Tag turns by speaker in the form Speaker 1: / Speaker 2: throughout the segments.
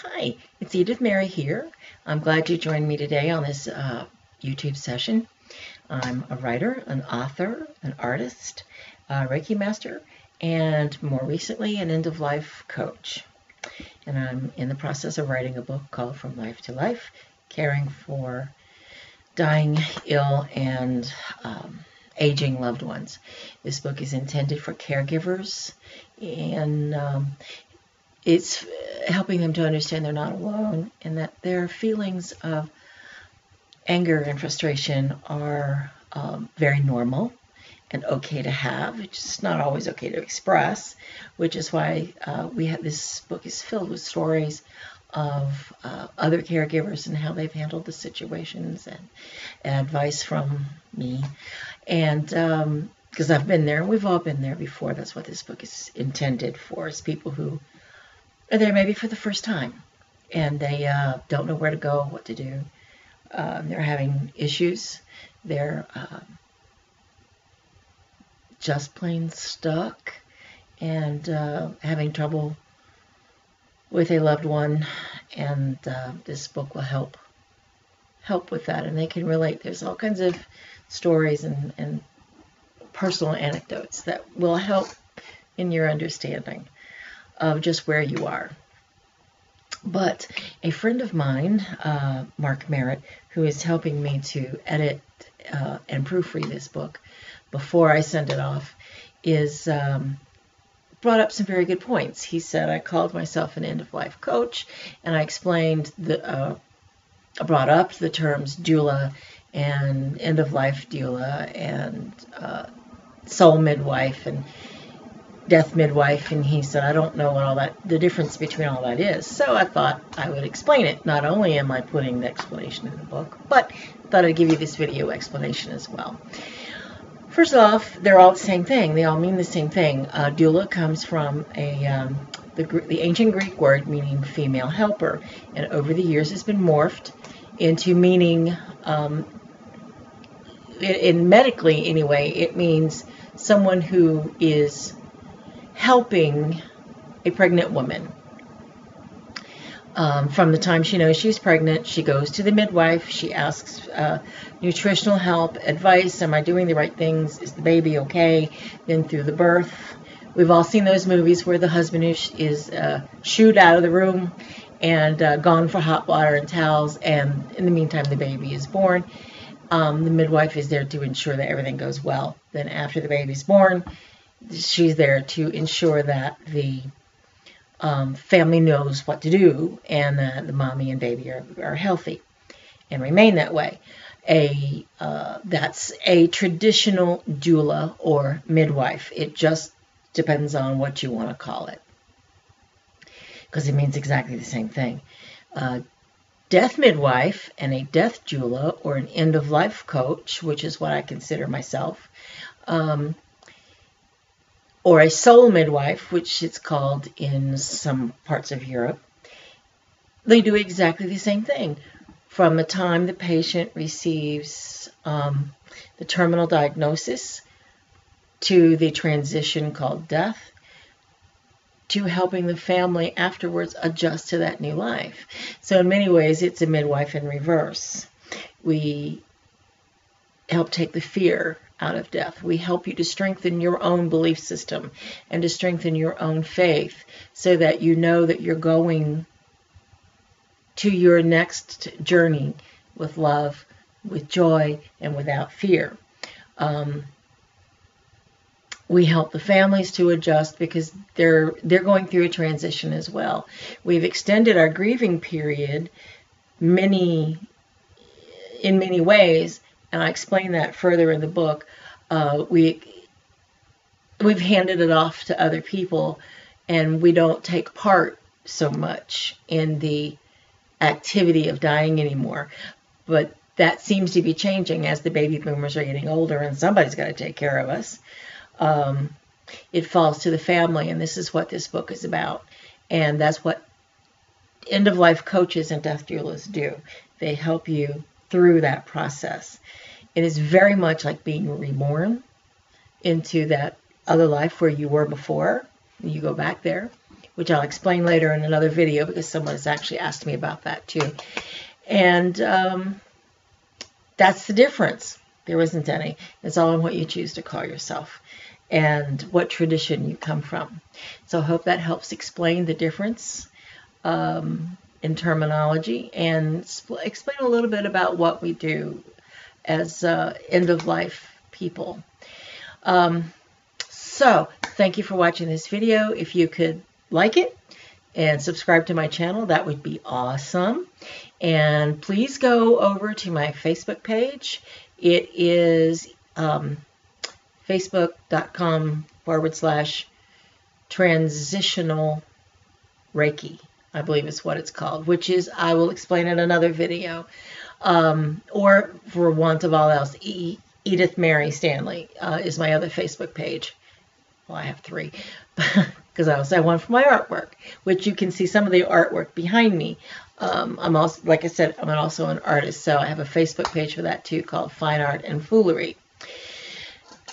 Speaker 1: Hi, it's Edith Mary here. I'm glad you joined me today on this YouTube session. I'm a writer, an author, an artist, a Reiki master, and more recently an end-of-life coach. And I'm in the process of writing a book called From Life to Life, Caring for Dying, Ill, and Aging Loved Ones. This book is intended for caregivers, and it's helping them to understand they're not alone and that their feelings of anger and frustration are very normal and okay to have. It's just not always okay to express, which is why this book is filled with stories of other caregivers and how they've handled the situations and advice from me. And because I've been there, we've all been there before. That's what this book is intended for, is people who are there maybe for the first time, and they don't know where to go, what to do. They're having issues. They're just plain stuck and having trouble with a loved one, and this book will help with that, and they can relate. There's all kinds of stories and personal anecdotes that will help in your understanding of just where you are. But a friend of mine, Mark Merritt, who is helping me to edit and proofread this book before I send it off, is brought up some very good points. He said I called myself an end-of-life coach, and I explained brought up the terms doula and end-of-life doula and soul midwife and death midwife, and he said I don't know what the difference between all that is. So I thought I would explain it. Not only am I putting the explanation in the book, but I thought I'd give you this video explanation as well. First off, they're all the same thing. They all mean the same thing. Doula comes from the ancient Greek word meaning female helper, and over the years has been morphed into meaning, in medically anyway, it means someone who is helping a pregnant woman. From the time she knows she's pregnant, she goes to the midwife. She asks nutritional help, advice. Am I doing the right things? Is the baby okay? Then through the birth. We've all seen those movies where the husband is shooed out of the room and gone for hot water and towels, and in the meantime the baby is born. The midwife is there to ensure that everything goes well. Then after the baby's born, she's there to ensure that the family knows what to do and that the mommy and baby are healthy and remain that way. That's a traditional doula or midwife. It just depends on what you want to call it, because it means exactly the same thing. Death midwife and a death doula, or an end-of-life coach, which is what I consider myself, or a soul midwife, which it's called in some parts of Europe, they do exactly the same thing. From the time the patient receives the terminal diagnosis to the transition called death, to helping the family afterwards adjust to that new life. So in many ways, it's a midwife in reverse. We help take the fear out of death. We help you to strengthen your own belief system and to strengthen your own faith so that you know that you're going to your next journey with love, with joy, and without fear. We help the families to adjust because they're going through a transition as well. We've extended our grieving period in many ways, and I explain that further in the book. We've handed it off to other people, and we don't take part so much in the activity of dying anymore. But that seems to be changing as the baby boomers are getting older, and somebody's got to take care of us. It falls to the family, and this is what this book is about. And that's what end-of-life coaches and death doulas do. They help you through that process. It is very much like being reborn into that other life where you were before. You go back there. which I'll explain later in another video because someone has actually asked me about that too. And that's the difference. There isn't any. It's all in what you choose to call yourself and what tradition you come from. So I hope that helps explain the difference in terminology and explain a little bit about what we do as end-of-life people. So thank you for watching this video. If you could like it and subscribe to my channel, that would be awesome. And please go over to my Facebook page. It is facebook.com/transitional Reiki, I believe is what it's called, which is, I will explain in another video. Or for want of all else, Edith Mary Stanley is my other Facebook page. Well, I have 3 because I also have one for my artwork, which you can see some of the artwork behind me. I'm also, like I said, I'm also an artist, so I have a Facebook page for that too called Fine Art and Foolery.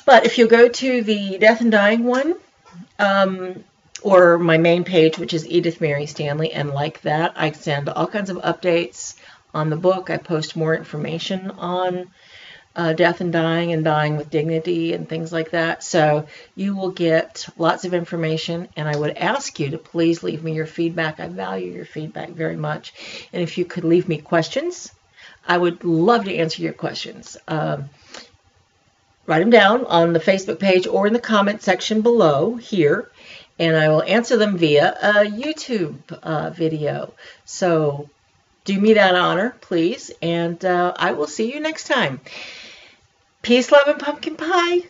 Speaker 1: But if you go to the Death and Dying one, or my main page, which is Edith Mary Stanley, and like that, I send all kinds of updates on the book. I post more information on death and dying with dignity and things like that. So you will get lots of information, and I would ask you to please leave me your feedback. I value your feedback very much. And if you could leave me questions, I would love to answer your questions. Write them down on the Facebook page or in the comment section below here, and I will answer them via a YouTube video. So do me that honor, please, and I will see you next time. Peace, love, and pumpkin pie.